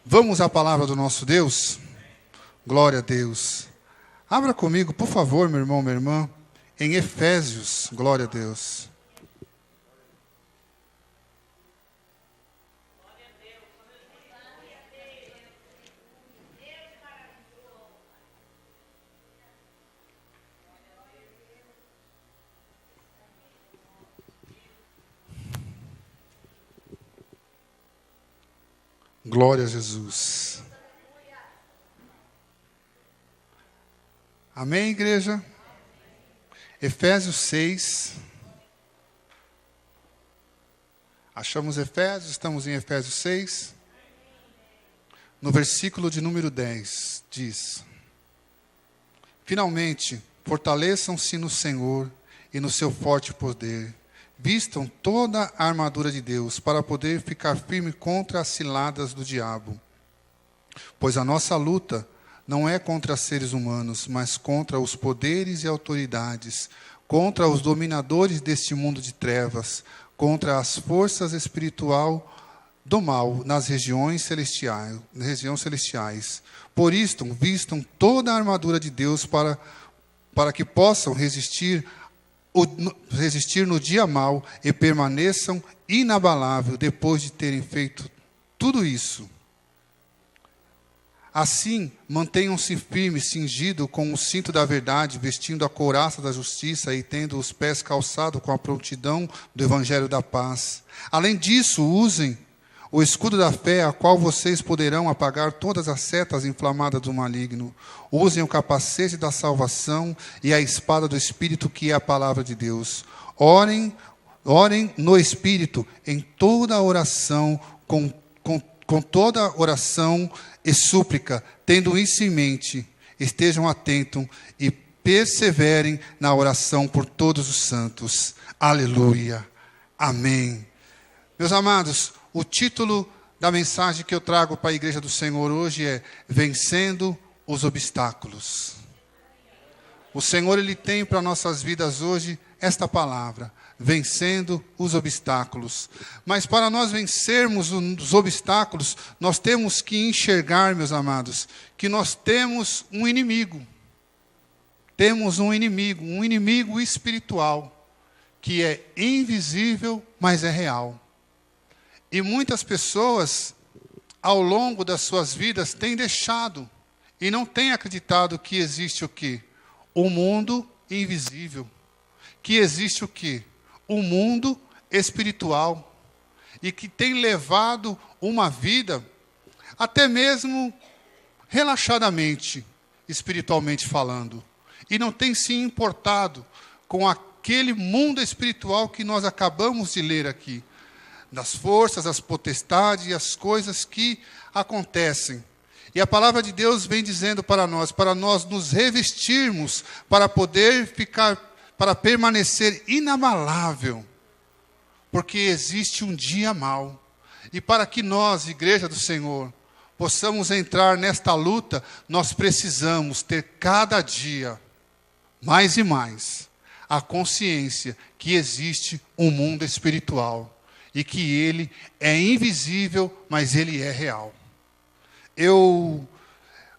Vamos à palavra do nosso Deus? Glória a Deus. Abra comigo, por favor, meu irmão, minha irmã, em Efésios. Glória a Deus. Glória a Jesus. Amém, igreja? Efésios 6. Achamos Efésios, estamos em Efésios 6. No versículo de número 10, diz: Finalmente, fortaleçam-se no Senhor e no seu forte poder. Vistam toda a armadura de Deus para poder ficar firme contra as ciladas do diabo. Pois a nossa luta não é contra seres humanos, mas contra os poderes e autoridades, contra os dominadores deste mundo de trevas, contra as forças espirituais do mal nas regiões celestiais. Por isto, vistam toda a armadura de Deus para que possam resistir no dia mau e permaneçam inabaláveis depois de terem feito tudo isso. Assim, mantenham-se firmes, cingidos com o cinto da verdade, vestindo a couraça da justiça e tendo os pés calçados com a prontidão do evangelho da paz. Além disso, usem o escudo da fé, a qual vocês poderão apagar todas as setas inflamadas do maligno. Usem o capacete da salvação e a espada do Espírito, que é a palavra de Deus. Orem no Espírito, em toda oração, com toda oração e súplica, tendo isso em mente, estejam atentos e perseverem na oração por todos os santos. Aleluia. Amém. Meus amados, o título da mensagem que eu trago para a Igreja do Senhor hoje é Vencendo os Obstáculos. O Senhor, Ele tem para nossas vidas hoje esta palavra, vencendo os obstáculos. Mas para nós vencermos os obstáculos, nós temos que enxergar, meus amados, que nós temos um inimigo. Temos um inimigo espiritual, que é invisível, mas é real. E muitas pessoas, ao longo das suas vidas, têm deixado e não têm acreditado que existe o quê? O mundo invisível. Que existe o quê? O mundo espiritual. E que tem levado uma vida, até mesmo relaxadamente, espiritualmente falando. E não tem se importado com aquele mundo espiritual que nós acabamos de ler aqui. Das forças, as potestades e as coisas que acontecem. E a palavra de Deus vem dizendo para nós nos revestirmos, para poder para permanecer inabalável. Porque existe um dia mau. E para que nós, Igreja do Senhor, possamos entrar nesta luta, nós precisamos ter cada dia, mais e mais, a consciência que existe um mundo espiritual. E que ele é invisível, mas ele é real.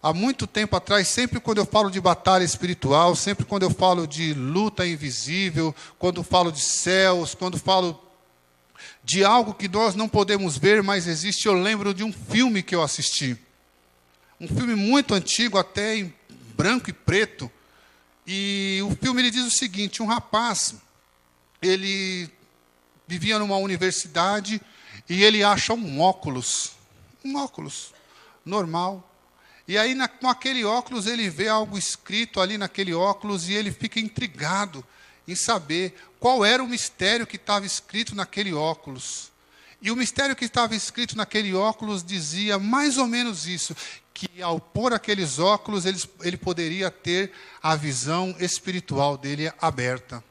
Há muito tempo atrás, sempre quando eu falo de batalha espiritual, sempre quando eu falo de luta invisível, quando falo de céus, quando falo de algo que nós não podemos ver, mas existe, eu lembro de um filme que eu assisti. Um filme muito antigo, até em branco e preto. E o filme ele diz o seguinte, um rapaz, ele vivia numa universidade e ele acha um óculos normal. E aí, com aquele óculos, ele vê algo escrito ali naquele óculos e ele fica intrigado em saber qual era o mistério que estava escrito naquele óculos. E o mistério que estava escrito naquele óculos dizia mais ou menos isso, que ao pôr aqueles óculos, ele poderia ter a visão espiritual dele aberta.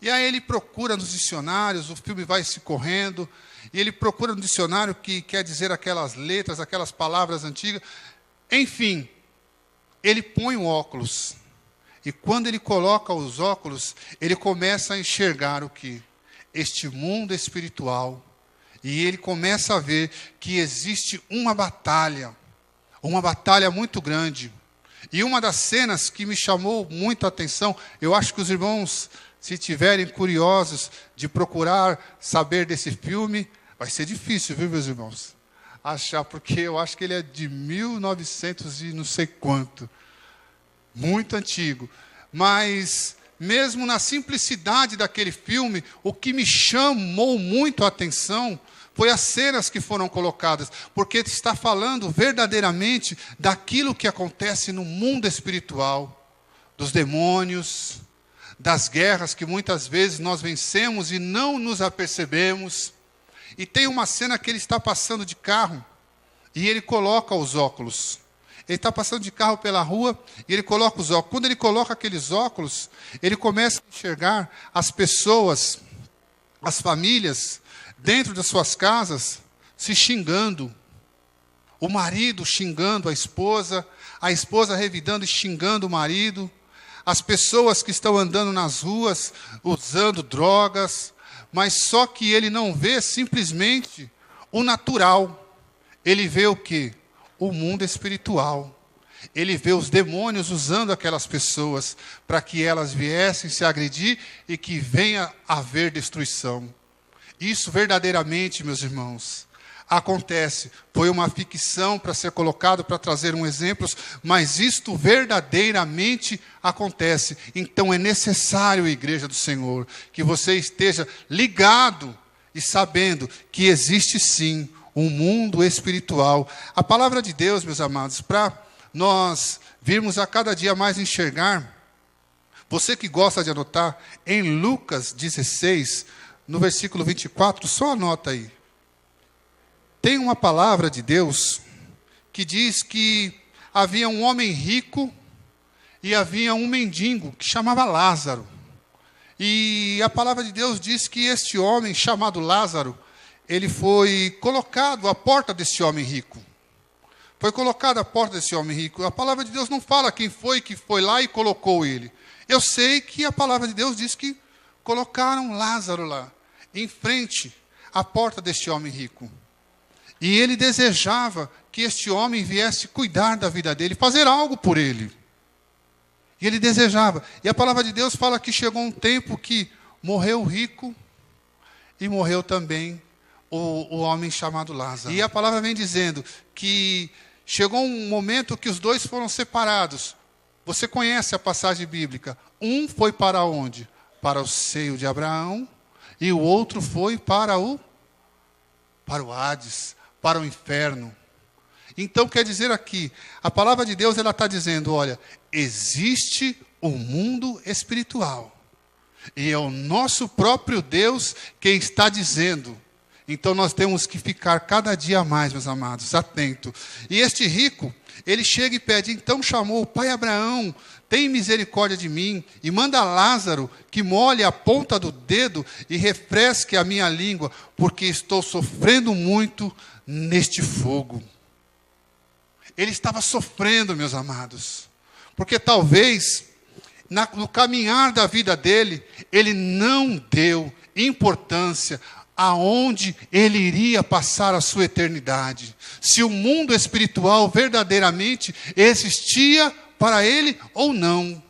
E aí ele procura nos dicionários, o filme vai se correndo, e ele procura no dicionário que quer dizer aquelas letras, aquelas palavras antigas. Enfim, ele põe o óculos. E quando ele coloca os óculos, ele começa a enxergar o que? Este mundo espiritual. E ele começa a ver que existe uma batalha muito grande. E uma das cenas que me chamou muito a atenção, eu acho que os irmãos, se tiverem curiosos de procurar saber desse filme, vai ser difícil, viu, meus irmãos? Achar, porque eu acho que ele é de 1900 e não sei quanto. Muito antigo. Mas, mesmo na simplicidade daquele filme, o que me chamou muito a atenção foi as cenas que foram colocadas, porque está falando verdadeiramente daquilo que acontece no mundo espiritual, dos demônios, das guerras que muitas vezes nós vencemos e não nos apercebemos. E tem uma cena que ele está passando de carro e ele coloca os óculos. Ele está passando de carro pela rua e ele coloca os óculos. Quando ele coloca aqueles óculos, ele começa a enxergar as pessoas, as famílias, dentro das suas casas, se xingando. O marido xingando a esposa revidando e xingando o marido. As pessoas que estão andando nas ruas, usando drogas. Mas só que ele não vê simplesmente o natural. Ele vê o quê? O mundo espiritual. Ele vê os demônios usando aquelas pessoas para que elas viessem se agredir e que venha haver destruição. Isso verdadeiramente, meus irmãos, acontece. Foi uma ficção para ser colocado, para trazer um exemplo, mas isto verdadeiramente acontece. Então é necessário, igreja do Senhor, que você esteja ligado e sabendo que existe sim um mundo espiritual. A palavra de Deus, meus amados, para nós virmos a cada dia mais enxergar, você que gosta de anotar, em Lucas 16, no versículo 24, só anota aí. Tem uma palavra de Deus que diz que havia um homem rico e havia um mendigo que chamava Lázaro. E a palavra de Deus diz que este homem chamado Lázaro, ele foi colocado à porta desse homem rico. Foi colocado à porta desse homem rico. A palavra de Deus não fala quem foi que foi lá e colocou ele. Eu sei que a palavra de Deus diz que colocaram Lázaro lá, em frente à porta deste homem rico. E ele desejava que este homem viesse cuidar da vida dele, fazer algo por ele. E ele desejava. E a palavra de Deus fala que chegou um tempo que morreu o rico e morreu também o homem chamado Lázaro. E a palavra vem dizendo que chegou um momento que os dois foram separados. Você conhece a passagem bíblica. Um foi para onde? Para o seio de Abraão. E o outro foi para o Hades, para o inferno. Então, quer dizer aqui, a palavra de Deus ela está dizendo, olha, existe um mundo espiritual. E é o nosso próprio Deus quem está dizendo. Então, nós temos que ficar cada dia mais, meus amados, atento. E este rico, ele chega e pede, então chamou o pai Abraão, tem misericórdia de mim, e manda Lázaro que molhe a ponta do dedo e refresque a minha língua, porque estou sofrendo muito neste fogo. Ele estava sofrendo, meus amados, porque talvez no caminhar da vida dele, ele não deu importância aonde ele iria passar a sua eternidade. Se o mundo espiritual verdadeiramente existia para ele ou não.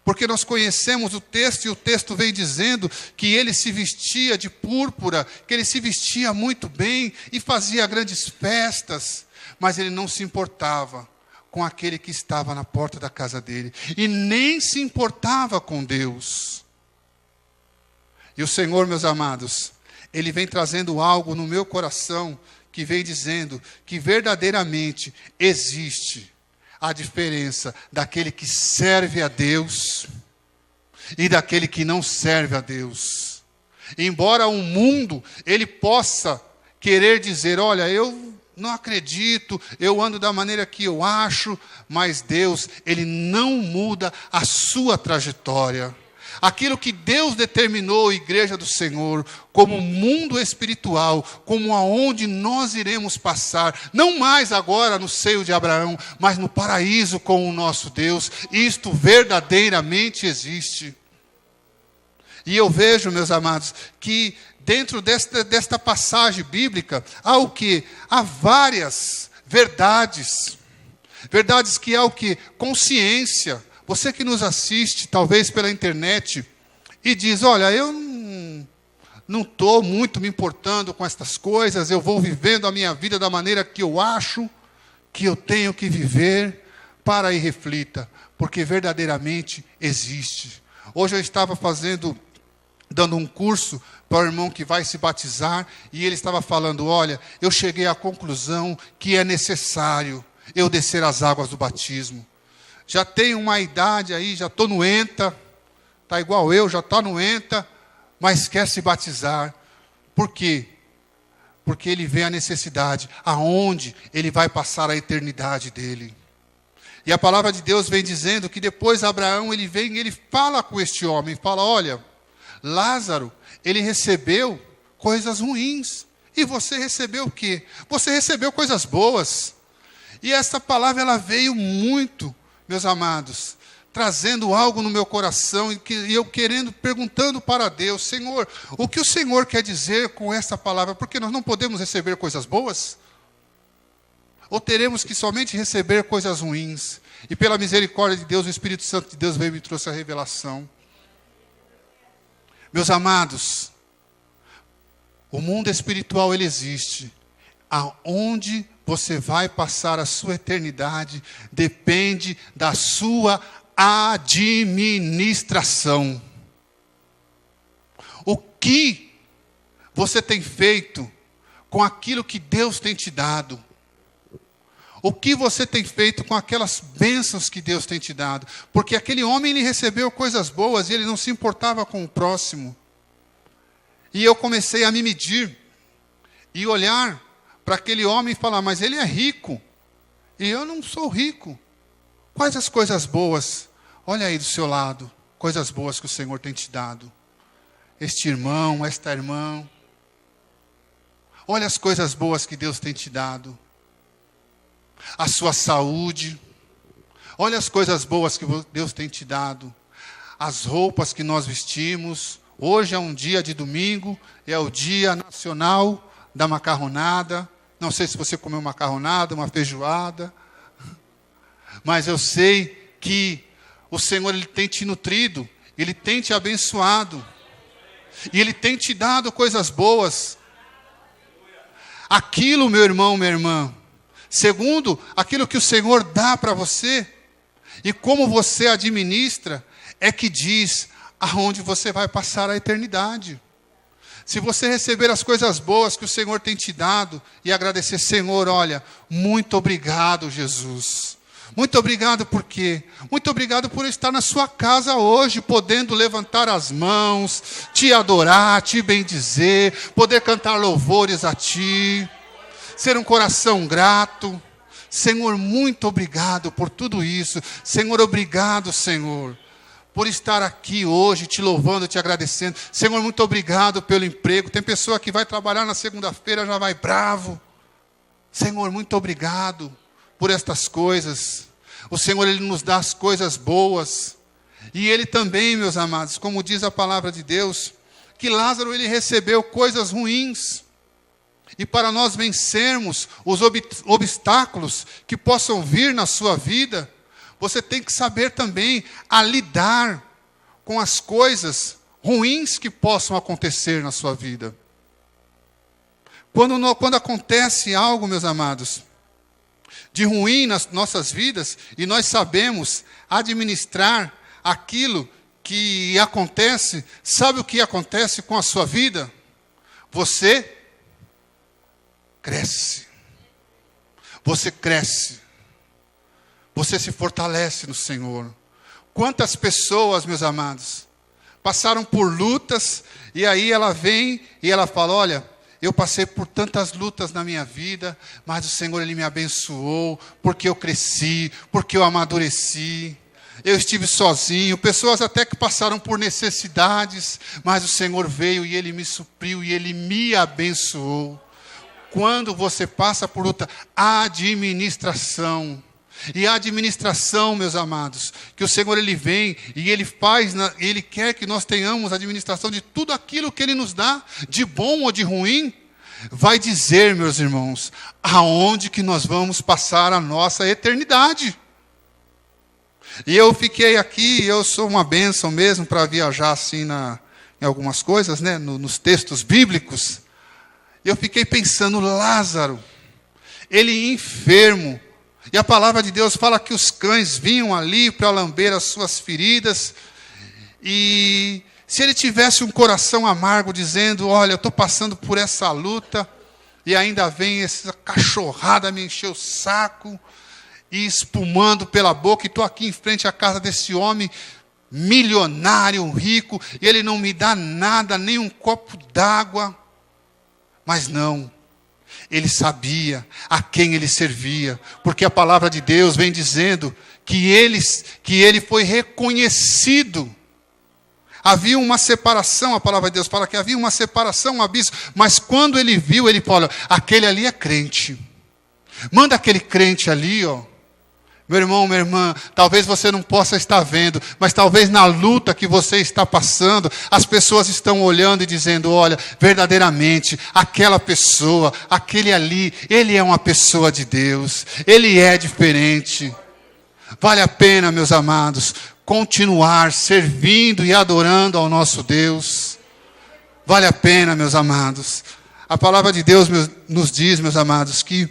Porque nós conhecemos o texto e o texto vem dizendo que ele se vestia de púrpura, que ele se vestia muito bem e fazia grandes festas, mas ele não se importava com aquele que estava na porta da casa dele e nem se importava com Deus. E o Senhor, meus amados, Ele vem trazendo algo no meu coração que vem dizendo que verdadeiramente existe a diferença daquele que serve a Deus e daquele que não serve a Deus. Embora o mundo, ele possa querer dizer, olha, eu não acredito, eu ando da maneira que eu acho, mas Deus, ele não muda a sua trajetória. Aquilo que Deus determinou, igreja do Senhor, como mundo espiritual, como aonde nós iremos passar, não mais agora no seio de Abraão, mas no paraíso com o nosso Deus, isto verdadeiramente existe. E eu vejo, meus amados, que dentro desta passagem bíblica, há o quê? Há várias verdades. Verdades que há o quê? Consciência. Você que nos assiste, talvez pela internet, e diz, olha, eu não estou muito me importando com estas coisas, eu vou vivendo a minha vida da maneira que eu acho que eu tenho que viver. Para e reflita, porque verdadeiramente existe. Hoje eu estava dando um curso para o irmão que vai se batizar, e ele estava falando, olha, eu cheguei à conclusão que é necessário eu descer as águas do batismo. Já tenho uma idade aí, já estou no ENTA, está igual eu, já está no ENTA, mas quer se batizar. Por quê? Porque ele vê a necessidade, aonde ele vai passar a eternidade dele. E a palavra de Deus vem dizendo que depois Abraão, ele vem e ele fala com este homem, fala, olha, Lázaro, ele recebeu coisas ruins, e você recebeu o quê? Você recebeu coisas boas. E essa palavra, ela veio muito, meus amados, trazendo algo no meu coração, e eu perguntando para Deus, Senhor, o que o Senhor quer dizer com essa palavra? Porque nós não podemos receber coisas boas? Ou teremos que somente receber coisas ruins? E pela misericórdia de Deus, o Espírito Santo de Deus veio e me trouxe a revelação. Meus amados, o mundo espiritual, ele existe. Aonde você vai passar a sua eternidade depende da sua administração. O que você tem feito com aquilo que Deus tem te dado? O que você tem feito com aquelas bênçãos que Deus tem te dado? Porque aquele homem, ele recebeu coisas boas e ele não se importava com o próximo. E eu comecei a me medir e olhar para aquele homem e falar, mas ele é rico e eu não sou rico. Quais as coisas boas? Olha aí do seu lado, coisas boas que o Senhor tem te dado. Este irmão, esta irmã. Olha as coisas boas que Deus tem te dado. A sua saúde. Olha as coisas boas que Deus tem te dado. As roupas que nós vestimos. Hoje é um dia de domingo, é o dia nacional da macarronada. Não sei se você comeu macarronada, uma feijoada. Mas eu sei que o Senhor, ele tem te nutrido, ele tem te abençoado. E ele tem te dado coisas boas. Aquilo, meu irmão, minha irmã, segundo aquilo que o Senhor dá para você, e como você administra, é que diz aonde você vai passar a eternidade. Se você receber as coisas boas que o Senhor tem te dado, e agradecer, Senhor, olha, muito obrigado, Jesus. Muito obrigado por quê? Muito obrigado por estar na sua casa hoje, podendo levantar as mãos, te adorar, te bendizer, poder cantar louvores a ti, ser um coração grato. Senhor, muito obrigado por tudo isso. Senhor, obrigado, Senhor, por estar aqui hoje, te louvando, te agradecendo. Senhor, muito obrigado pelo emprego. Tem pessoa que vai trabalhar na segunda-feira, já vai bravo. Senhor, muito obrigado por estas coisas. O Senhor, Ele nos dá as coisas boas. E Ele também, meus amados, como diz a palavra de Deus, que Lázaro, ele recebeu coisas ruins. E para nós vencermos os obstáculos que possam vir na sua vida, você tem que saber também a lidar com as coisas ruins que possam acontecer na sua vida. Quando acontece algo, meus amados, de ruim nas nossas vidas, e nós sabemos administrar aquilo que acontece, sabe o que acontece com a sua vida? Você cresce. Você cresce. Você se fortalece no Senhor. Quantas pessoas, meus amados, passaram por lutas, e aí ela vem e ela fala, olha, eu passei por tantas lutas na minha vida, mas o Senhor, Ele me abençoou, porque eu cresci, porque eu amadureci. Eu estive sozinho, pessoas até que passaram por necessidades, mas o Senhor veio e Ele me supriu e Ele me abençoou. Quando você passa por luta, administração. E a administração, meus amados, que o Senhor Ele vem e Ele faz, Ele quer que nós tenhamos a administração de tudo aquilo que Ele nos dá, de bom ou de ruim, vai dizer, meus irmãos, aonde que nós vamos passar a nossa eternidade. E eu fiquei aqui, eu sou uma bênção mesmo para viajar assim em algumas coisas, né, nos textos bíblicos. Eu fiquei pensando, Lázaro, ele enfermo, e a palavra de Deus fala que os cães vinham ali para lamber as suas feridas, e se ele tivesse um coração amargo, dizendo, olha, eu estou passando por essa luta, e ainda vem essa cachorrada me encher o saco, e espumando pela boca, e estou aqui em frente à casa desse homem, milionário, rico, e ele não me dá nada, nem um copo d'água. Mas não, ele sabia a quem ele servia, porque a palavra de Deus vem dizendo que ele foi reconhecido. Havia uma separação, a palavra de Deus fala que havia uma separação, um abismo, mas quando ele viu, ele falou, aquele ali é crente. Manda aquele crente ali, ó. Meu irmão, minha irmã, talvez você não possa estar vendo, mas talvez na luta que você está passando, as pessoas estão olhando e dizendo, olha, verdadeiramente, aquela pessoa, aquele ali, ele é uma pessoa de Deus, ele é diferente. Vale a pena, meus amados, continuar servindo e adorando ao nosso Deus. Vale a pena, meus amados. A palavra de Deus nos diz, meus amados, que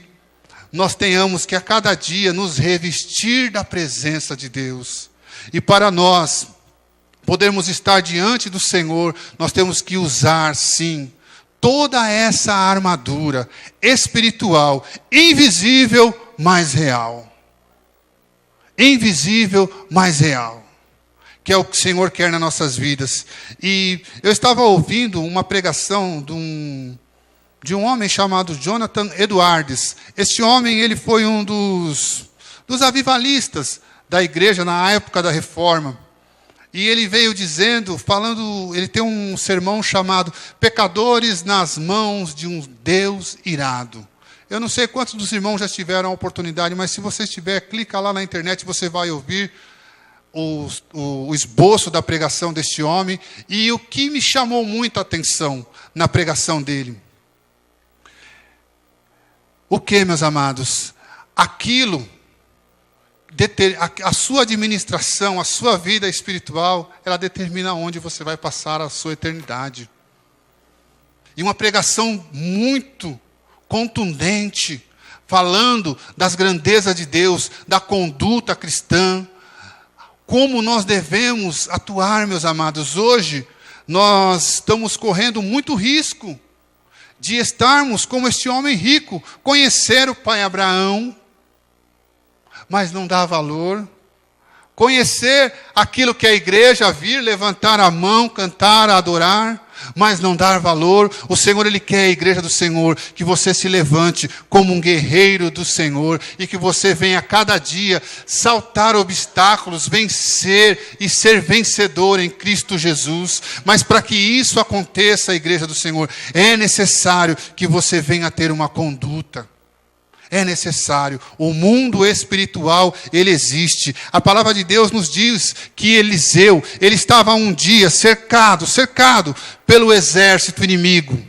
nós tenhamos que a cada dia nos revestir da presença de Deus. E para nós podermos estar diante do Senhor, nós temos que usar, sim, toda essa armadura espiritual, invisível, mas real. Invisível, mas real. Que é o que o Senhor quer nas nossas vidas. E eu estava ouvindo uma pregação de um homem chamado Jonathan Edwards. Este homem, ele foi um dos avivalistas da igreja na época da Reforma. E ele veio dizendo, ele tem um sermão chamado Pecadores nas mãos de um Deus irado. Eu não sei quantos dos irmãos já tiveram a oportunidade, mas se você tiver, clica lá na internet, você vai ouvir o esboço da pregação deste homem. E o que me chamou muito a atenção na pregação dele, o que, meus amados? Aquilo, a sua administração, a sua vida espiritual, ela determina onde você vai passar a sua eternidade. E uma pregação muito contundente, falando das grandezas de Deus, da conduta cristã, como nós devemos atuar, meus amados. Hoje, nós estamos correndo muito risco de estarmos como este homem rico, conhecer o pai Abraão, mas não dar valor, conhecer aquilo que a igreja vir, levantar a mão, cantar, adorar, mas não dar valor. O Senhor, Ele quer, a igreja do Senhor, que você se levante como um guerreiro do Senhor, e que você venha a cada dia saltar obstáculos, vencer e ser vencedor em Cristo Jesus. Mas para que isso aconteça, a igreja do Senhor, é necessário que você venha a ter uma conduta. É necessário. O mundo espiritual, ele existe. A palavra de Deus nos diz que Eliseu, ele estava um dia cercado pelo exército inimigo.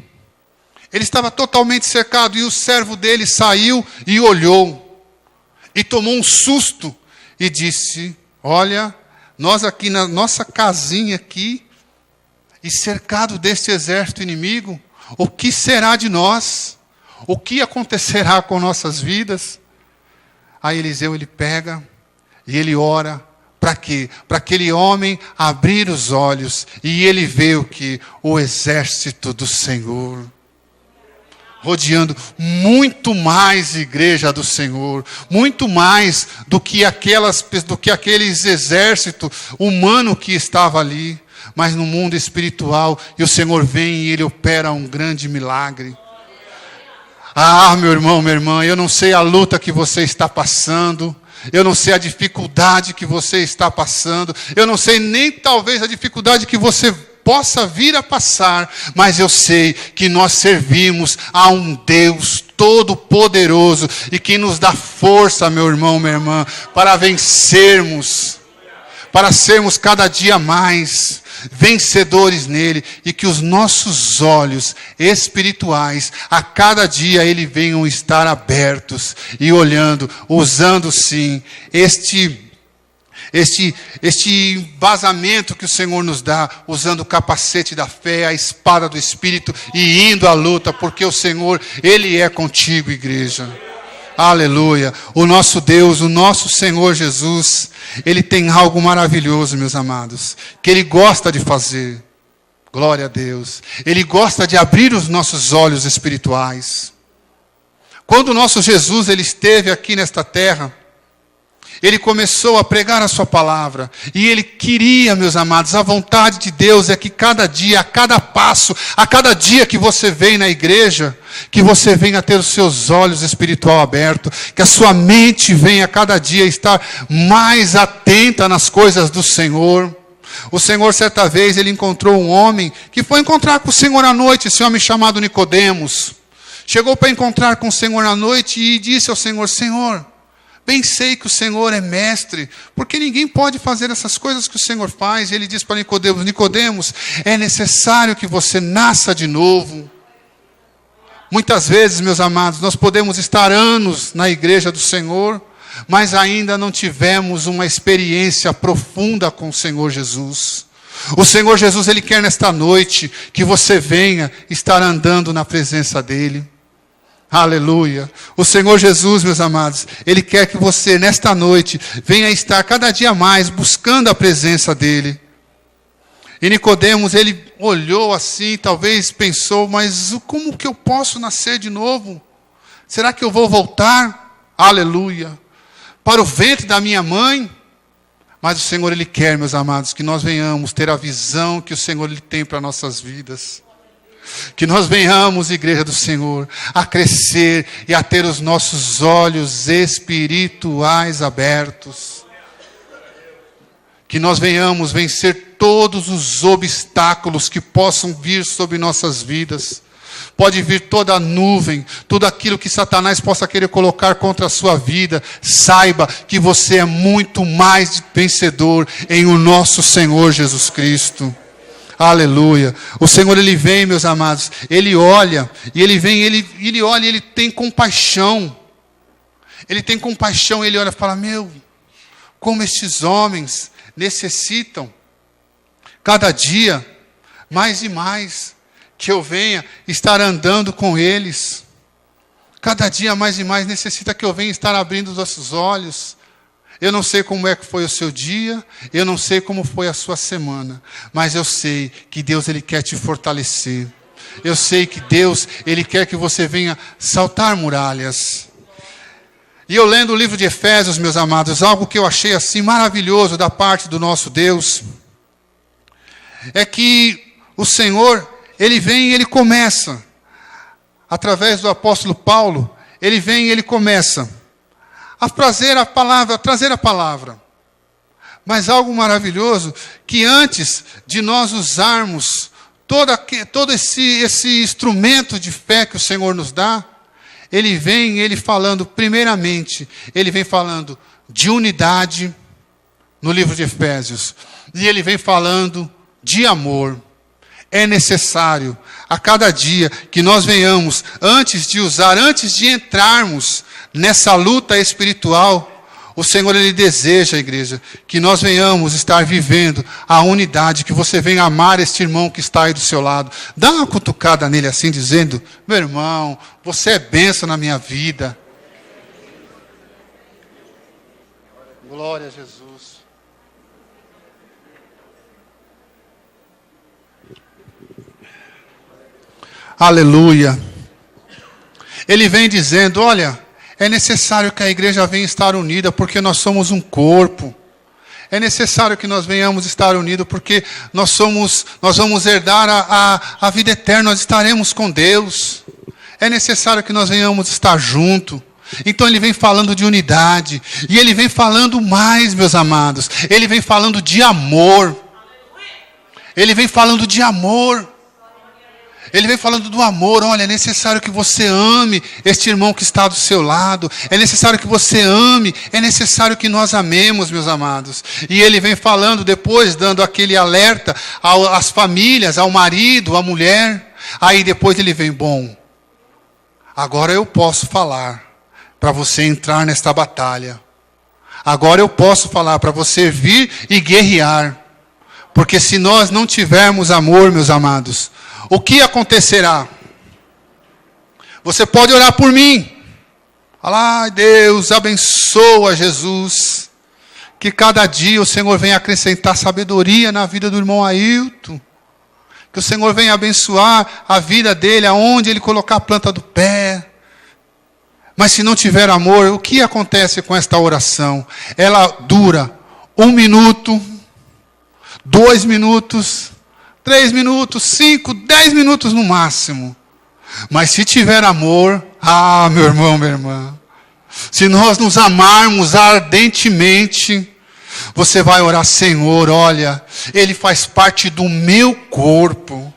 Ele estava totalmente cercado, e o servo dele saiu e olhou, e tomou um susto, e disse, olha, nós aqui na nossa casinha aqui, e cercado deste exército inimigo, o que será de nós? O que acontecerá com nossas vidas? Aí Eliseu, ele pega e ele ora. Para quê? Para aquele homem abrir os olhos e ele vê o que? O exército do Senhor. Rodeando muito mais igreja do Senhor. Muito mais do que aqueles exércitos humanos que estavam ali. Mas no mundo espiritual. E o Senhor vem e Ele opera um grande milagre. Ah, meu irmão, minha irmã, eu não sei a luta que você está passando, eu não sei a dificuldade que você está passando, eu não sei nem talvez a dificuldade que você possa vir a passar, mas eu sei que nós servimos a um Deus todo-poderoso e que nos dá força, meu irmão, minha irmã, para vencermos, para sermos cada dia mais vencedores nele, e que os nossos olhos espirituais a cada dia ele venham estar abertos e olhando, usando sim este embasamento que o Senhor nos dá, usando o capacete da fé, a espada do Espírito e indo à luta, porque o Senhor, Ele é contigo, igreja. Aleluia. O nosso Deus, o nosso Senhor Jesus, Ele tem algo maravilhoso, meus amados, que Ele gosta de fazer. Glória a Deus. Ele gosta de abrir os nossos olhos espirituais. Quando o nosso Jesus, Ele esteve aqui nesta terra, Ele começou a pregar a sua palavra, e Ele queria, meus amados, a vontade de Deus é que cada dia, a cada passo, a cada dia que você vem na igreja, que você venha ter os seus olhos espirituais abertos, que a sua mente venha a cada dia estar mais atenta nas coisas do Senhor. O Senhor, certa vez, Ele encontrou um homem que foi encontrar com o Senhor à noite, esse homem chamado Nicodemos. Chegou para encontrar com o Senhor à noite e disse ao Senhor: Senhor, bem sei que o Senhor é mestre, porque ninguém pode fazer essas coisas que o Senhor faz. E ele diz para Nicodemos: Nicodemos, é necessário que você nasça de novo. Muitas vezes, meus amados, nós podemos estar anos na igreja do Senhor, mas ainda não tivemos uma experiência profunda com o Senhor Jesus. O Senhor Jesus, Ele quer nesta noite que você venha estar andando na presença dEle. Aleluia. O Senhor Jesus, meus amados, Ele quer que você, nesta noite, venha estar cada dia mais buscando a presença dEle. E Nicodemos, ele olhou assim, talvez pensou: mas como que eu posso nascer de novo? Será que eu vou voltar? Aleluia. Para o ventre da minha mãe? Mas o Senhor, Ele quer, meus amados, que nós venhamos ter a visão que o Senhor Ele tem para nossas vidas. Que nós venhamos, igreja do Senhor, a crescer e a ter os nossos olhos espirituais abertos. Que nós venhamos vencer todos os obstáculos que possam vir sobre nossas vidas. Pode vir toda a nuvem, tudo aquilo que Satanás possa querer colocar contra a sua vida. Saiba que você é muito mais vencedor em o nosso Senhor Jesus Cristo. Aleluia. O Senhor, Ele vem, meus amados, Ele olha, e Ele vem, Ele olha, Ele tem compaixão. Ele tem compaixão, Ele olha e fala: meu, como estes homens necessitam, cada dia, mais e mais, que eu venha estar andando com eles. Cada dia mais e mais necessita que eu venha estar abrindo os nossos olhos. Eu não sei como é que foi o seu dia, eu não sei como foi a sua semana, mas eu sei que Deus, Ele quer te fortalecer. Eu sei que Deus, Ele quer que você venha saltar muralhas. E eu lendo o livro de Efésios, meus amados, algo que eu achei assim maravilhoso da parte do nosso Deus, é que o Senhor, Ele vem e Ele começa, através do apóstolo Paulo, Ele vem e Ele começa a trazer a palavra. Mas algo maravilhoso, que antes de nós usarmos todo esse instrumento de fé que o Senhor nos dá, Ele vem, Ele falando, primeiramente, Ele vem falando de unidade, no livro de Efésios, e Ele vem falando de amor. É necessário, a cada dia, que nós venhamos, antes de entrarmos nessa luta espiritual, o Senhor, Ele deseja, igreja, que nós venhamos estar vivendo a unidade, que você venha amar este irmão que está aí do seu lado. Dá uma cutucada nele assim, dizendo: meu irmão, você é bênção na minha vida. Glória a Jesus. Aleluia. Ele vem dizendo: olha, é necessário que a igreja venha estar unida, porque nós somos um corpo. É necessário que nós venhamos estar unidos, porque nós vamos herdar a vida eterna, nós estaremos com Deus. É necessário que nós venhamos estar juntos. Então Ele vem falando de unidade, e Ele vem falando mais, meus amados, Ele vem falando de amor. Ele vem falando de amor. Ele vem falando do amor. Olha, é necessário que você ame este irmão que está do seu lado. É necessário que você ame. É necessário que nós amemos, meus amados. E ele vem falando depois, dando aquele alerta às famílias, ao marido, à mulher. Aí depois ele vem, bom, agora eu posso falar para você entrar nesta batalha. Agora eu posso falar para você vir e guerrear. Porque se nós não tivermos amor, meus amados, o que acontecerá? Você pode orar por mim. Falar, Deus, abençoa Jesus. Que cada dia o Senhor venha acrescentar sabedoria na vida do irmão Ailton. Que o Senhor venha abençoar a vida dele, aonde ele colocar a planta do pé. Mas se não tiver amor, o que acontece com esta oração? Ela dura 1 minuto, 2 minutos, 3 minutos, 5, 10 minutos no máximo. Mas se tiver amor, meu irmão, minha irmã, se nós nos amarmos ardentemente, você vai orar, Senhor, olha, ele faz parte do meu corpo.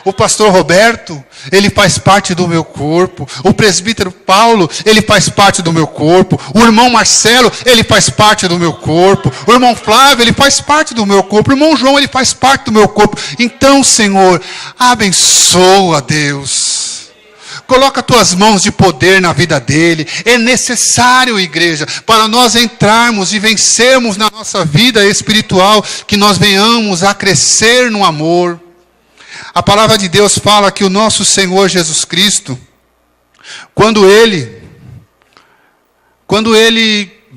O pastor Roberto, ele faz parte do meu corpo. O presbítero Paulo, ele faz parte do meu corpo. O irmão Marcelo, ele faz parte do meu corpo. O irmão Flávio, ele faz parte do meu corpo. O irmão João, ele faz parte do meu corpo. Então, Senhor, abençoa, Deus. Coloca tuas mãos de poder na vida dele. É necessário, igreja, para nós entrarmos e vencermos na nossa vida espiritual, que nós venhamos a crescer no amor. A palavra de Deus fala que o nosso Senhor Jesus Cristo, quando ele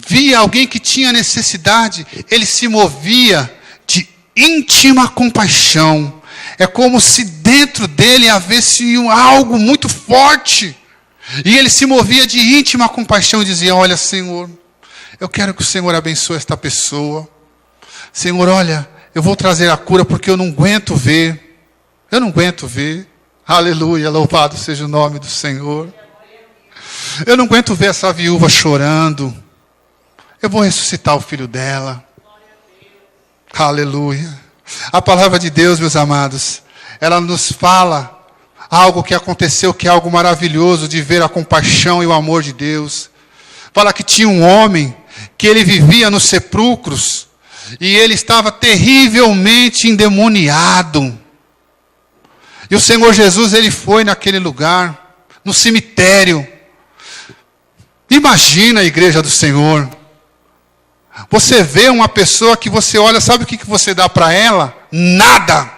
via alguém que tinha necessidade, ele se movia de íntima compaixão. É como se dentro dele houvesse algo muito forte. E ele se movia de íntima compaixão e dizia, olha, Senhor, eu quero que o Senhor abençoe esta pessoa. Senhor, olha, eu vou trazer a cura porque eu não aguento ver. Eu não aguento ver. Aleluia, louvado seja o nome do Senhor. Eu não aguento ver essa viúva chorando. Eu vou ressuscitar o filho dela. Aleluia. A palavra de Deus, meus amados, ela nos fala algo que aconteceu, que é algo maravilhoso, de ver a compaixão e o amor de Deus. Fala que tinha um homem, que ele vivia nos sepulcros, e ele estava terrivelmente endemoniado. E o Senhor Jesus, ele foi naquele lugar, no cemitério. Imagina a igreja do Senhor. Você vê uma pessoa que você olha, sabe o que você dá para ela? Nada.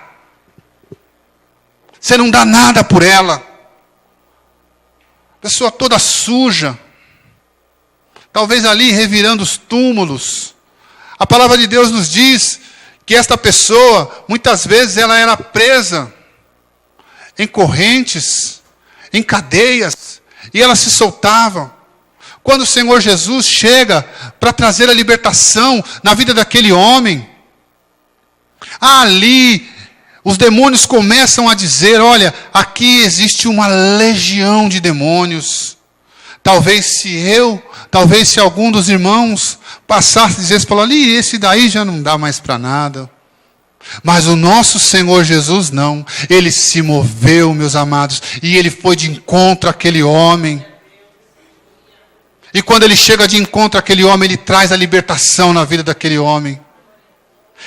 Você não dá nada por ela. Pessoa toda suja. Talvez ali revirando os túmulos. A palavra de Deus nos diz que esta pessoa, muitas vezes ela era presa em correntes, em cadeias, e elas se soltavam. Quando o Senhor Jesus chega para trazer a libertação na vida daquele homem, ali os demônios começam a dizer, olha, aqui existe uma legião de demônios. Talvez se algum dos irmãos passasse e dissesse, ali, esse daí já não dá mais para nada. Mas o nosso Senhor Jesus não. Ele se moveu, meus amados, e ele foi de encontro àquele homem. E quando ele chega de encontro àquele homem, ele traz a libertação na vida daquele homem.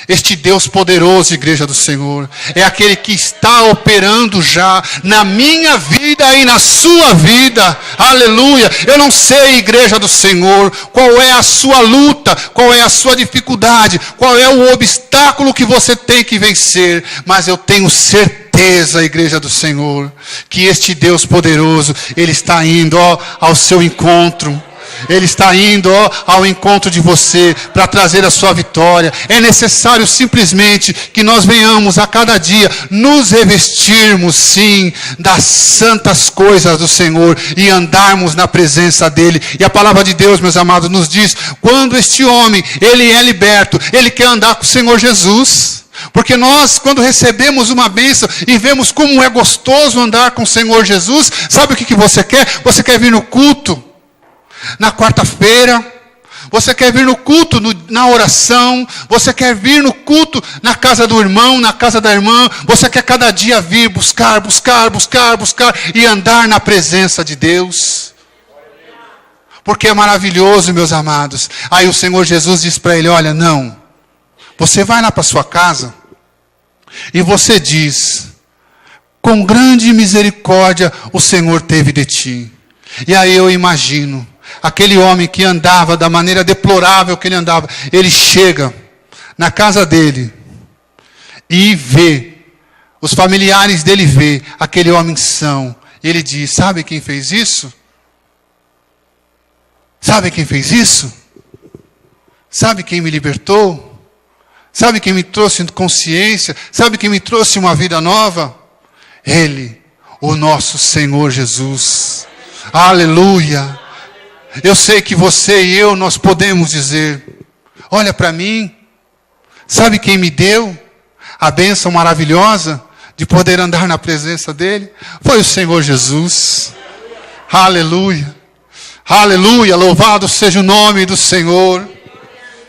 Este Deus poderoso, igreja do Senhor, é aquele que está operando já na minha vida e na sua vida. Aleluia. Eu não sei, igreja do Senhor, qual é a sua luta, qual é a sua dificuldade, qual é o obstáculo que você tem que vencer, mas eu tenho certeza, igreja do Senhor, que este Deus poderoso, ele está indo ao seu encontro. Ele está indo ao encontro de você para trazer a sua vitória. É necessário simplesmente que nós venhamos a cada dia nos revestirmos, sim, das santas coisas do Senhor e andarmos na presença dEle. E a palavra de Deus, meus amados, nos diz, quando este homem, ele é liberto, ele quer andar com o Senhor Jesus. Porque nós, quando recebemos uma bênção e vemos como é gostoso andar com o Senhor Jesus, sabe o que você quer? Você quer vir no culto. Na quarta-feira, Você quer vir no culto, na oração. Você quer vir no culto na casa do irmão, na casa da irmã. Você quer cada dia vir buscar e andar na presença de Deus. Porque é maravilhoso, meus amados. Aí o Senhor Jesus diz para ele, olha, não. Você vai lá para sua casa e você diz, com grande misericórdia o Senhor teve de ti. E aí eu imagino, aquele homem que andava da maneira deplorável que ele andava, ele chega na casa dele e vê, os familiares dele vê aquele homem são. Ele diz, sabe quem fez isso? Sabe quem fez isso? Sabe quem me libertou? Sabe quem me trouxe consciência? Sabe quem me trouxe uma vida nova? Ele, o nosso Senhor Jesus. Aleluia! Eu sei que você e eu, nós podemos dizer, olha para mim, sabe quem me deu a bênção maravilhosa de poder andar na presença dEle? Foi o Senhor Jesus. Aleluia! Aleluia! Louvado seja o nome do Senhor.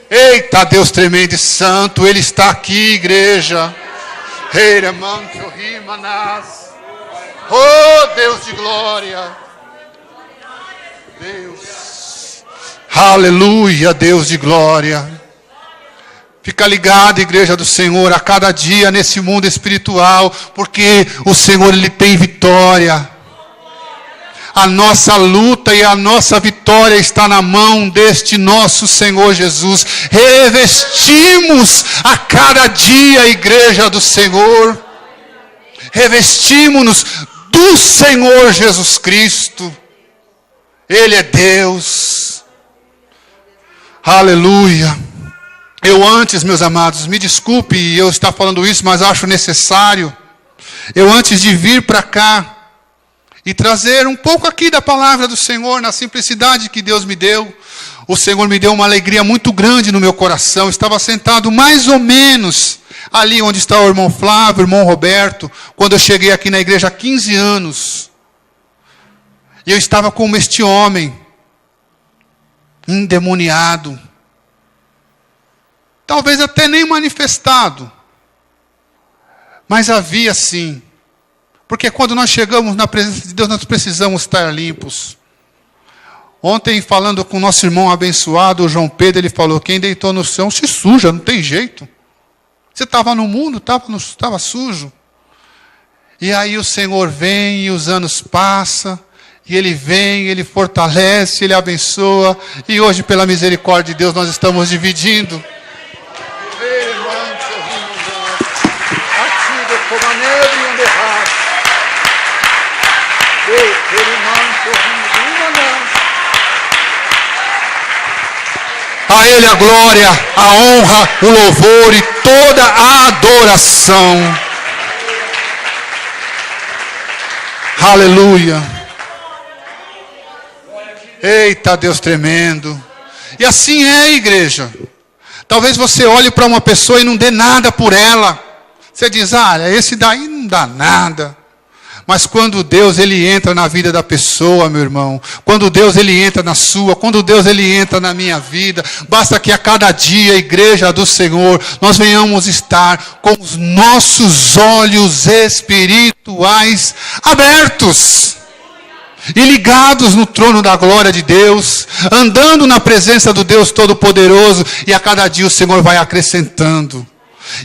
Eita, Deus tremendo e santo, Ele está aqui, igreja. Oh, Deus de glória. Deus. Aleluia, Deus de glória. Fica ligado, igreja do Senhor, a cada dia nesse mundo espiritual, porque o Senhor, Ele tem vitória. A nossa luta e a nossa vitória está na mão deste nosso Senhor Jesus. Revestimos a cada dia a igreja do Senhor. Revestimos-nos do Senhor Jesus Cristo. Ele é Deus. Aleluia. Eu antes, meus amados, me desculpe eu estar falando isso, mas acho necessário. Eu antes de vir para cá, e trazer um pouco aqui da palavra do Senhor, na simplicidade que Deus me deu. O Senhor me deu uma alegria muito grande no meu coração. Estava sentado mais ou menos ali onde está o irmão Flávio, o irmão Roberto, quando eu cheguei aqui na igreja há 15 anos. E eu estava como este homem, endemoniado. Talvez até nem manifestado. Mas havia sim. Porque quando nós chegamos na presença de Deus, nós precisamos estar limpos. Ontem, falando com o nosso irmão abençoado, o João Pedro, ele falou, quem deitou no chão se suja, não tem jeito. Você estava no mundo, estava sujo. E aí o Senhor vem e os anos passam, e Ele vem, Ele fortalece, Ele abençoa. E hoje, pela misericórdia de Deus, nós estamos dividindo. A Ele a glória, a honra, o louvor e toda a adoração. Aleluia. Eita, Deus tremendo. E assim é, igreja. Talvez você olhe para uma pessoa e não dê nada por ela. Você diz, esse daí não dá nada. Mas quando Deus, Ele entra na vida da pessoa, meu irmão, quando Deus, Ele entra na sua, quando Deus, Ele entra na minha vida, basta que a cada dia, a igreja do Senhor, nós venhamos estar com os nossos olhos espirituais abertos e ligados no trono da glória de Deus, andando na presença do Deus Todo-Poderoso, e a cada dia o Senhor vai acrescentando,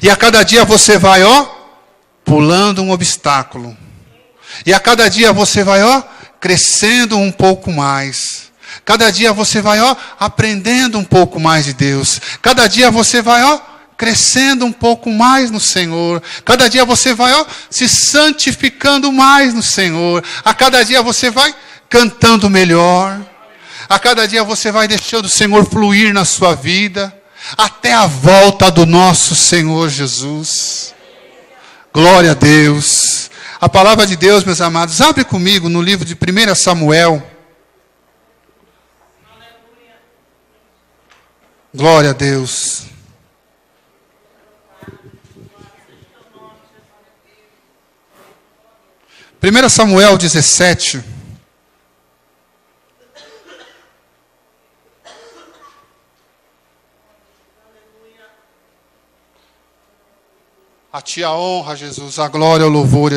e a cada dia você vai, pulando um obstáculo. E a cada dia você vai, crescendo um pouco mais. Cada dia você vai, aprendendo um pouco mais de Deus. Cada dia você vai, crescendo um pouco mais no Senhor. Cada dia você vai, se santificando mais no Senhor. A cada dia você vai cantando melhor. A cada dia você vai deixando o Senhor fluir na sua vida. Até a volta do nosso Senhor Jesus. Glória a Deus. A palavra de Deus, meus amados, abre comigo no livro de 1 Samuel. Glória a Deus. Primeira Samuel 17. A ti a honra, Jesus, a glória, o louvor.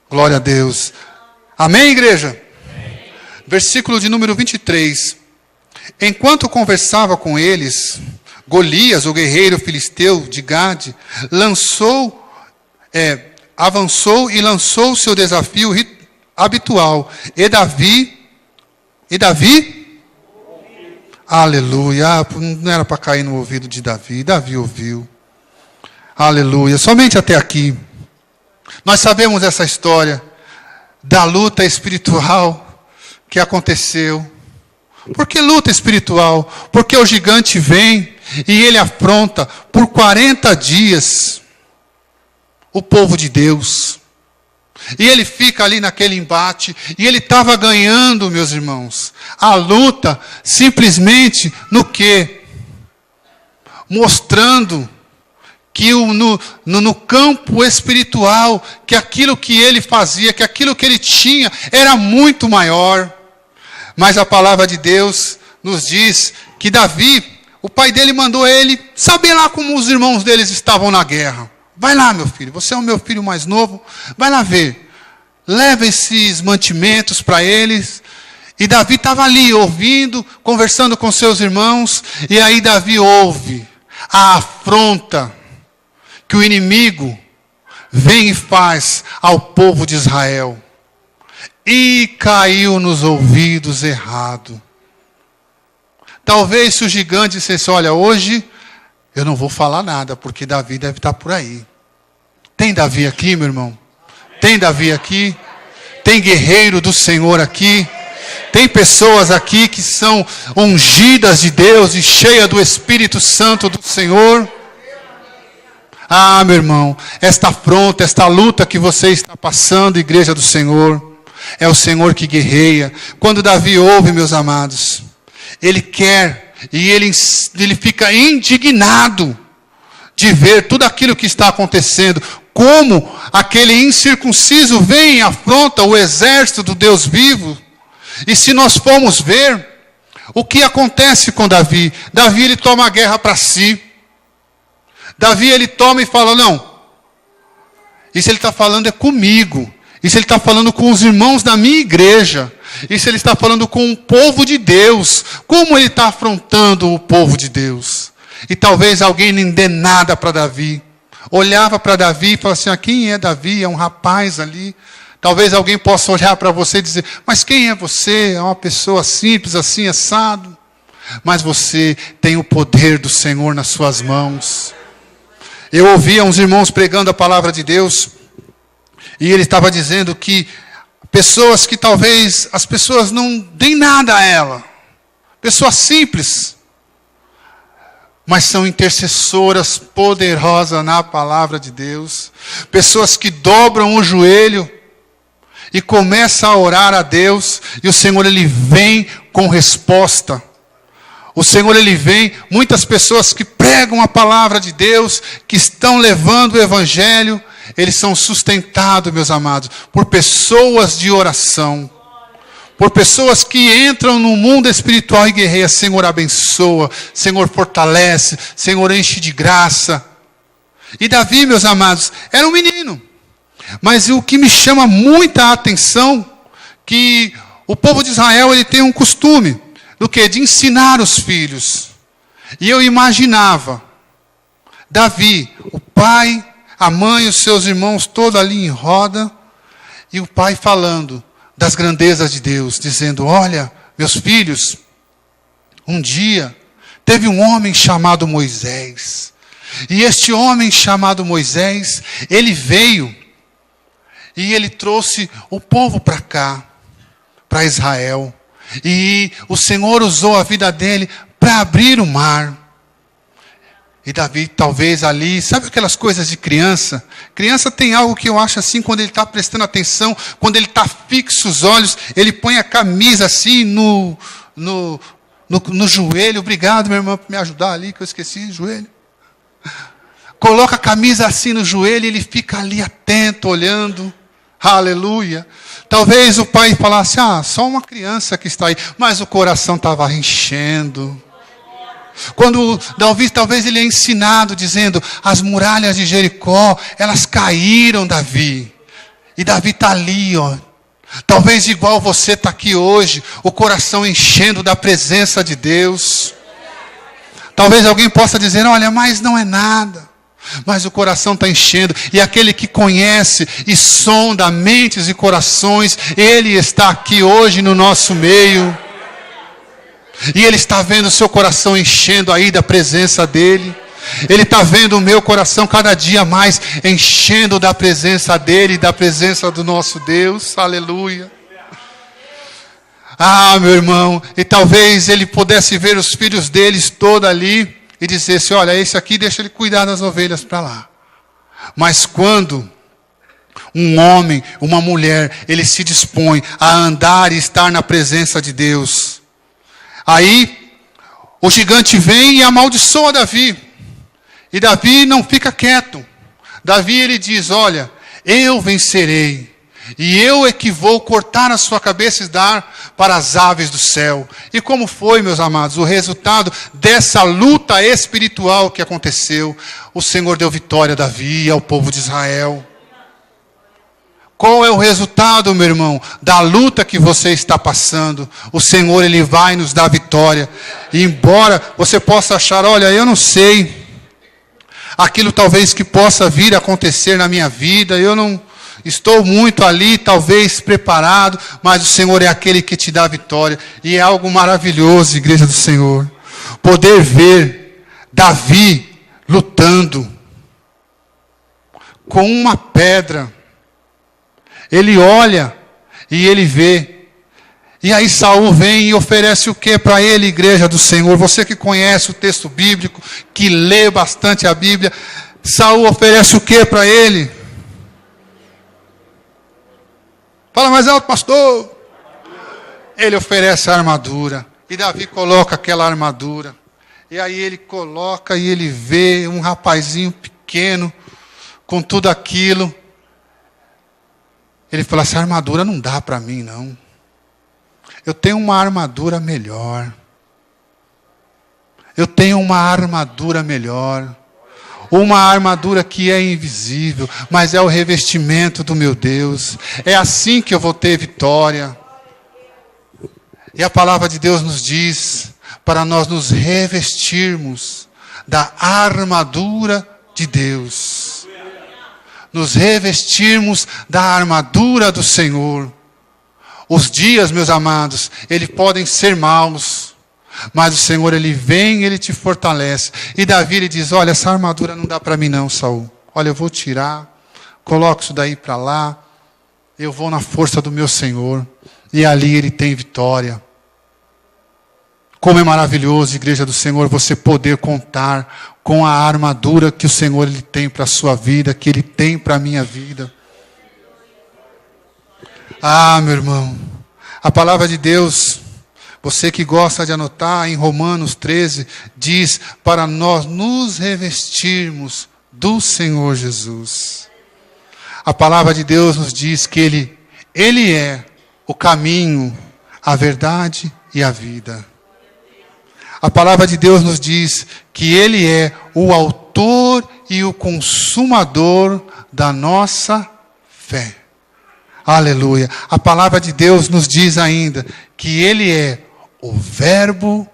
Glória a Deus. Amém, igreja? Amém. Versículo de número 23. Enquanto conversava com eles, Golias, o guerreiro filisteu de Gade, avançou e lançou seu desafio habitual. E Davi? Aleluia. Não era para cair no ouvido de Davi. Davi ouviu. Aleluia. Somente até aqui. Nós sabemos essa história da luta espiritual que aconteceu. Por que luta espiritual? Porque o gigante vem e ele afronta por 40 dias o povo de Deus. E ele fica ali naquele embate, e ele estava ganhando, meus irmãos, a luta simplesmente no quê? Mostrando que no campo espiritual, que aquilo que ele fazia, que aquilo que ele tinha, era muito maior. Mas a palavra de Deus nos diz que Davi, o pai dele mandou ele saber lá como os irmãos deles estavam na guerra. Vai lá, meu filho, você é o meu filho mais novo, vai lá ver. Leva esses mantimentos para eles. E Davi estava ali ouvindo, conversando com seus irmãos, e aí Davi ouve a afronta que o inimigo vem e faz ao povo de Israel. E caiu nos ouvidos errado. Talvez se o gigante dissesse, olha, hoje eu não vou falar nada, porque Davi deve estar por aí. Tem Davi aqui, meu irmão? Tem Davi aqui? Tem guerreiro do Senhor aqui? Tem pessoas aqui que são ungidas de Deus e cheias do Espírito Santo do Senhor? Ah, meu irmão, esta afronta, esta luta que você está passando, igreja do Senhor, é o Senhor que guerreia. Quando Davi ouve, meus amados, ele quer e ele fica indignado de ver tudo aquilo que está acontecendo. Como aquele incircunciso vem e afronta o exército do Deus vivo. E se nós formos ver o que acontece com Davi, Davi ele toma a guerra para si. Davi ele toma e fala, não, isso ele está falando é comigo. Isso ele está falando com os irmãos da minha igreja. Isso ele está falando com o povo de Deus. Como ele está afrontando o povo de Deus? E talvez alguém nem dê nada para Davi. Olhava para Davi e falava assim, quem é Davi? É um rapaz ali. Talvez alguém possa olhar para você e dizer, mas quem é você? É uma pessoa simples assim, assado. Mas você tem o poder do Senhor nas suas mãos. Eu ouvia uns irmãos pregando a palavra de Deus, e ele estava dizendo que pessoas que talvez as pessoas não deem nada a ela, pessoas simples, mas são intercessoras poderosas na palavra de Deus, pessoas que dobram o joelho e começam a orar a Deus, e o Senhor ele vem com resposta. O Senhor ele vem, muitas pessoas que pregam a palavra de Deus, que estão levando o evangelho, eles são sustentados, meus amados, por pessoas de oração, por pessoas que entram no mundo espiritual e guerreiam. Senhor abençoa, Senhor fortalece, Senhor enche de graça. E Davi, meus amados, era um menino, mas o que me chama muita atenção, que o povo de Israel ele tem um costume, do que? De ensinar os filhos. E eu imaginava Davi, o pai, a mãe, os seus irmãos, todos ali em roda, e o pai falando das grandezas de Deus, dizendo, olha, meus filhos, um dia teve um homem chamado Moisés, e este homem chamado Moisés, ele veio, e ele trouxe o povo para cá, para Israel, e o Senhor usou a vida dele para abrir o mar. E Davi, talvez ali, sabe aquelas coisas de criança? Criança tem algo que eu acho assim, quando ele está prestando atenção, quando ele está fixo os olhos, ele põe a camisa assim no joelho. Obrigado, meu irmão, por me ajudar ali, que eu esqueci o joelho. Coloca a camisa assim no joelho e ele fica ali atento, olhando. Aleluia. Talvez o pai falasse, só uma criança que está aí. Mas o coração estava enchendo. Quando Davi, talvez ele é ensinado, dizendo, as muralhas de Jericó, elas caíram, Davi. E Davi está ali, ó. Talvez igual você está aqui hoje, o coração enchendo da presença de Deus. Talvez alguém possa dizer, olha, mas não é nada. Mas o coração está enchendo. E aquele que conhece e sonda mentes e corações, ele está aqui hoje no nosso meio. E ele está vendo o seu coração enchendo aí da presença dele. Ele está vendo o meu coração cada dia mais enchendo da presença dele, da presença do nosso Deus. Aleluia. Meu irmão, e talvez ele pudesse ver os filhos deles todos ali e dissesse, olha, esse aqui deixa ele cuidar das ovelhas para lá. Mas quando um homem, uma mulher, ele se dispõe a andar e estar na presença de Deus, aí o gigante vem e amaldiçoa Davi. E Davi não fica quieto. Davi ele diz, olha, eu vencerei. E eu é que vou cortar a sua cabeça e dar para as aves do céu. E como foi, meus amados, o resultado dessa luta espiritual que aconteceu? O Senhor deu vitória a Davi e ao povo de Israel. Qual é o resultado, meu irmão, da luta que você está passando? O Senhor, ele vai nos dar vitória. E embora você possa achar, olha, eu não sei, aquilo talvez que possa vir a acontecer na minha vida, eu não estou muito ali, talvez preparado, mas o Senhor é aquele que te dá a vitória. E é algo maravilhoso, igreja do Senhor, poder ver Davi lutando com uma pedra. Ele olha e ele vê. E aí Saul vem e oferece o que para ele, igreja do Senhor? Você que conhece o texto bíblico, que lê bastante a Bíblia, Saul oferece o que para ele? Fala mais alto, pastor. Ele oferece a armadura. E Davi coloca aquela armadura. E aí ele coloca e ele vê um rapazinho pequeno com tudo aquilo. Ele fala, essa armadura não dá para mim, não. Eu tenho uma armadura melhor. Eu tenho uma armadura melhor. Uma armadura que é invisível, mas é o revestimento do meu Deus. É assim que eu vou ter vitória. E a palavra de Deus nos diz para nós nos revestirmos da armadura de Deus. Nos revestirmos da armadura do Senhor. Os dias, meus amados, eles podem ser maus, mas o Senhor, ele vem e ele te fortalece. E Davi, ele diz, olha, essa armadura não dá para mim não, Saul. Olha, eu vou tirar, coloco isso daí para lá, eu vou na força do meu Senhor. E ali ele tem vitória. Como é maravilhoso, igreja do Senhor, você poder contar com a armadura que o Senhor ele tem para a sua vida, que ele tem para a minha vida. Meu irmão, a palavra de Deus, você que gosta de anotar, em Romanos 13, diz para nós nos revestirmos do Senhor Jesus. A palavra de Deus nos diz que Ele é o caminho, a verdade e a vida. A palavra de Deus nos diz que Ele é o autor e o consumador da nossa fé. Aleluia. A palavra de Deus nos diz ainda que Ele é o Verbo,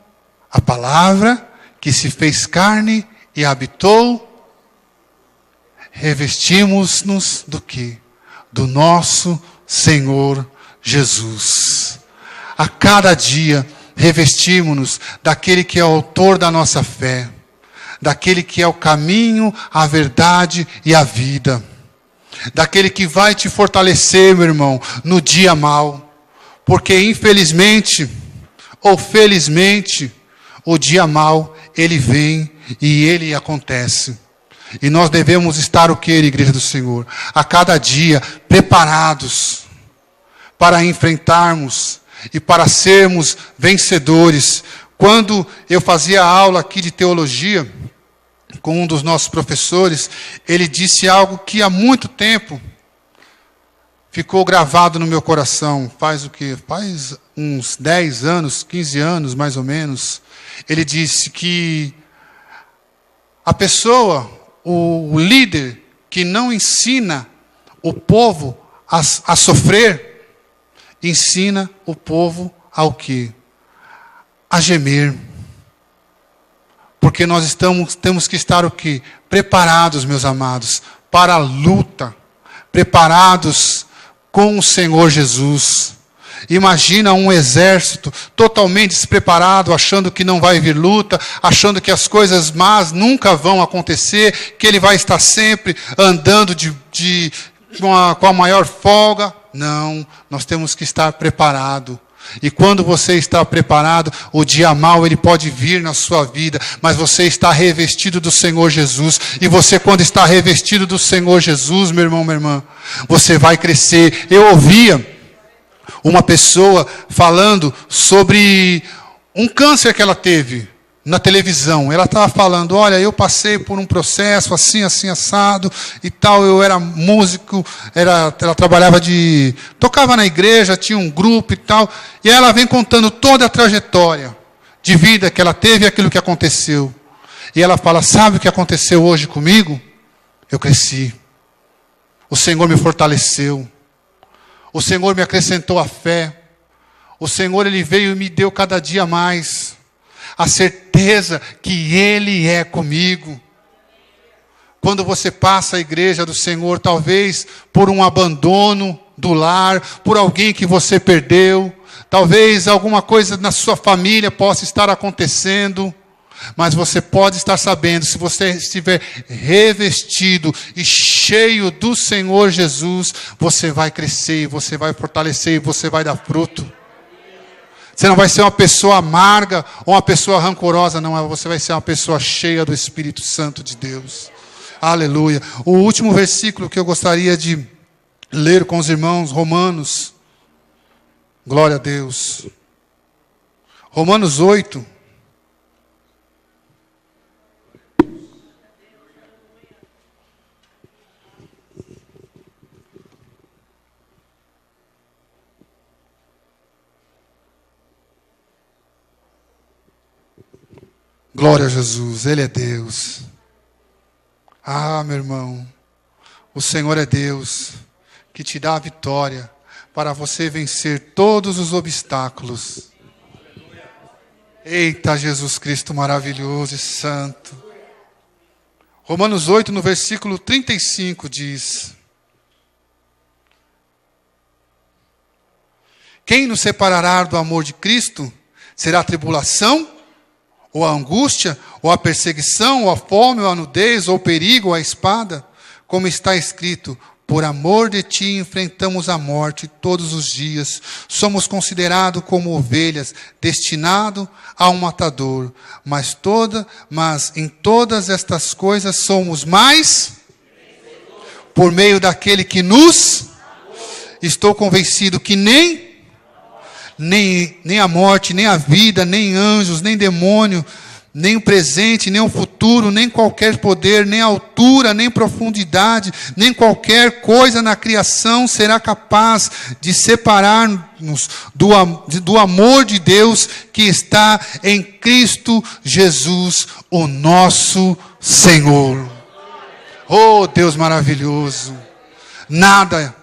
a palavra que se fez carne e habitou. Revestimos-nos do quê? Do nosso Senhor Jesus. A cada dia revestimos-nos daquele que é o autor da nossa fé, daquele que é o caminho, a verdade e a vida. Daquele que vai te fortalecer, meu irmão, no dia mau. Porque infelizmente, ou felizmente, o dia mau, ele vem e ele acontece. E nós devemos estar o que, igreja do Senhor? A cada dia, preparados para enfrentarmos e para sermos vencedores. Quando eu fazia aula aqui de teologia, com um dos nossos professores, ele disse algo que há muito tempo ficou gravado no meu coração. Faz o quê? Faz uns 10 anos, 15 anos, mais ou menos. Ele disse que a pessoa, o líder que não ensina o povo a sofrer, ensina o povo ao quê? A gemer. Porque nós temos que estar o quê? Preparados, meus amados, para a luta. Preparados com o Senhor Jesus. Imagina um exército totalmente despreparado, achando que não vai vir luta, achando que as coisas más nunca vão acontecer, que ele vai estar sempre andando com a maior folga. Não, nós temos que estar preparados. E quando você está preparado, o dia mau ele pode vir na sua vida, mas você está revestido do Senhor Jesus. E você, quando está revestido do Senhor Jesus, meu irmão, minha irmã, você vai crescer. Eu ouvia uma pessoa falando sobre um câncer que ela teve na televisão. Ela estava falando, olha, eu passei por um processo assim, assim, assado e tal. Eu era músico, ela trabalhava tocava na igreja, tinha um grupo e tal. E ela vem contando toda a trajetória de vida que ela teve e aquilo que aconteceu. E ela fala, sabe o que aconteceu hoje comigo? Eu cresci. O Senhor me fortaleceu. O Senhor me acrescentou a fé. O Senhor, Ele veio e me deu cada dia mais a certeza que Ele é comigo. Quando você passa a igreja do Senhor, talvez por um abandono do lar, por alguém que você perdeu, talvez alguma coisa na sua família possa estar acontecendo, mas você pode estar sabendo, se você estiver revestido e cheio do Senhor Jesus, você vai crescer, você vai fortalecer e você vai dar fruto. Você não vai ser uma pessoa amarga ou uma pessoa rancorosa, não. Você vai ser uma pessoa cheia do Espírito Santo de Deus. Aleluia. O último versículo que eu gostaria de ler com os irmãos, Romanos. Glória a Deus. Romanos 8. Glória a Jesus, Ele é Deus. Ah, meu irmão, o Senhor é Deus, que te dá a vitória para você vencer todos os obstáculos. Eita, Jesus Cristo maravilhoso e santo. Romanos 8, no versículo 35, diz: quem nos separará do amor de Cristo? Será a tribulação? Ou a angústia, ou a perseguição, ou a fome, ou a nudez, ou o perigo, ou a espada? Como está escrito, por amor de ti enfrentamos a morte todos os dias. Somos considerados como ovelhas, destinados a um matador. Mas em todas estas coisas somos mais por meio daquele que nos... Estou convencido que nem a morte, nem a vida, nem anjos, nem demônio, nem o presente, nem o futuro, nem qualquer poder, nem altura, nem profundidade, nem qualquer coisa na criação será capaz de separar-nos do amor de Deus que está em Cristo Jesus, o nosso Senhor. Oh, Deus maravilhoso! Nada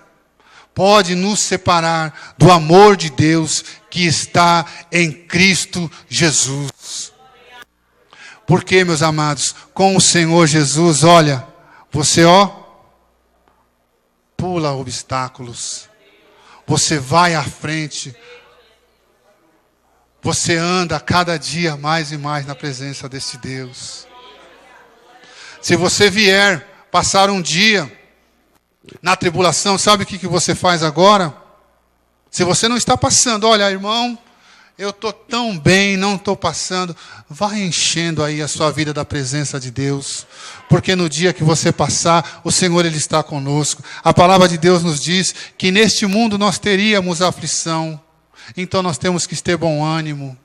pode nos separar do amor de Deus que está em Cristo Jesus. Porque, meus amados, com o Senhor Jesus, olha, você pula obstáculos. Você vai à frente. Você anda cada dia mais e mais na presença desse Deus. Se você vier passar um dia na tribulação, sabe o que você faz agora? Se você não está passando, olha, irmão, eu estou tão bem, não estou passando. Vai enchendo aí a sua vida da presença de Deus. Porque no dia que você passar, o Senhor Ele está conosco. A palavra de Deus nos diz que neste mundo nós teríamos aflição. Então nós temos que ter bom ânimo.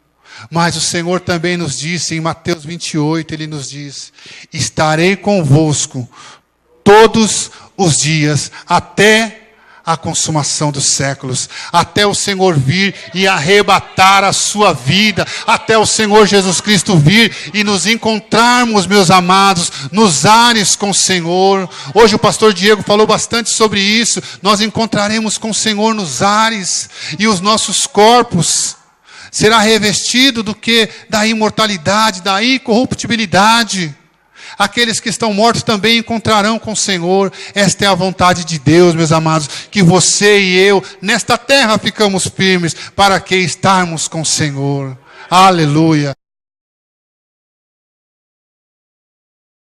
Mas o Senhor também nos disse, em Mateus 28, Ele nos diz: estarei convosco todos os dias, até a consumação dos séculos, até o Senhor vir e arrebatar a sua vida, até o Senhor Jesus Cristo vir e nos encontrarmos, meus amados, nos ares com o Senhor. Hoje o pastor Diego falou bastante sobre isso. Nós encontraremos com o Senhor nos ares, e os nossos corpos será revestido do que? Da imortalidade, da incorruptibilidade. Aqueles que estão mortos também encontrarão com o Senhor. Esta é a vontade de Deus, meus amados, que você e eu, nesta terra, ficamos firmes, para que estarmos com o Senhor. Aleluia.